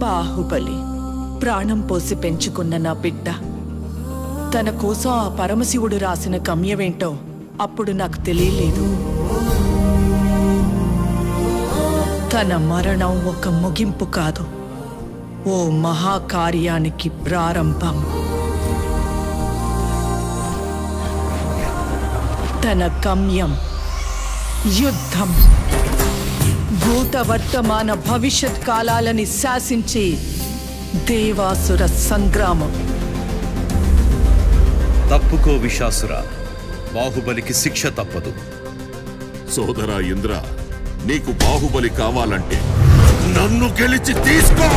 బాహుబలి ప్రాణం పోసి పెంచుకున్న నా బిడ్డ తన కోసం ఆ పరమశివుడు రాసిన గమ్యమేంటో అప్పుడు నాకు తెలియలేదు. తన మరణం ఒక ముగింపు కాదు, ఓ మహాకార్యానికి ప్రారంభం. తన గమ్యం యుద్ధం. భూత వర్తమాన భవిష్యత్ కాలాలని శాసించి దేవాసుర సంగ్రామం. తప్పుకో విశాసుర, బాహుబలికి శిక్ష తప్పదు. సోదరా ఇంద్ర, నీకు బాహుబలి కావాలంటే నన్ను గెలిచి తీసుకో.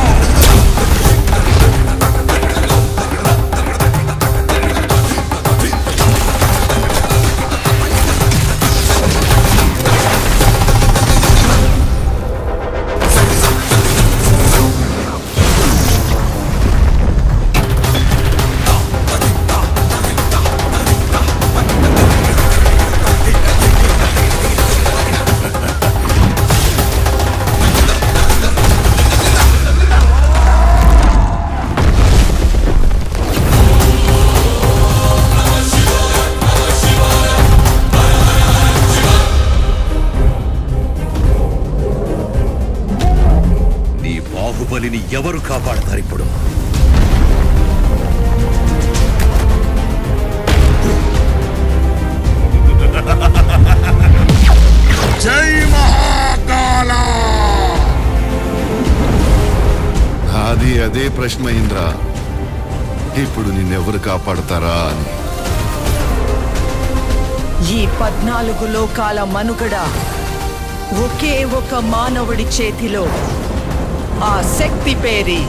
బాహుబలిని ఎవరు కాపాడతారు ఇప్పుడు? జై మహాకాల! అది అదే ప్రశ్న ఇంద్ర, ఇప్పుడు నిన్నెవరు కాపాడతారా అని. ఈ 14 లోకాల మనుగడ ఒకే ఒక మానవుడి చేతిలో. ఆ శక్తి పేరి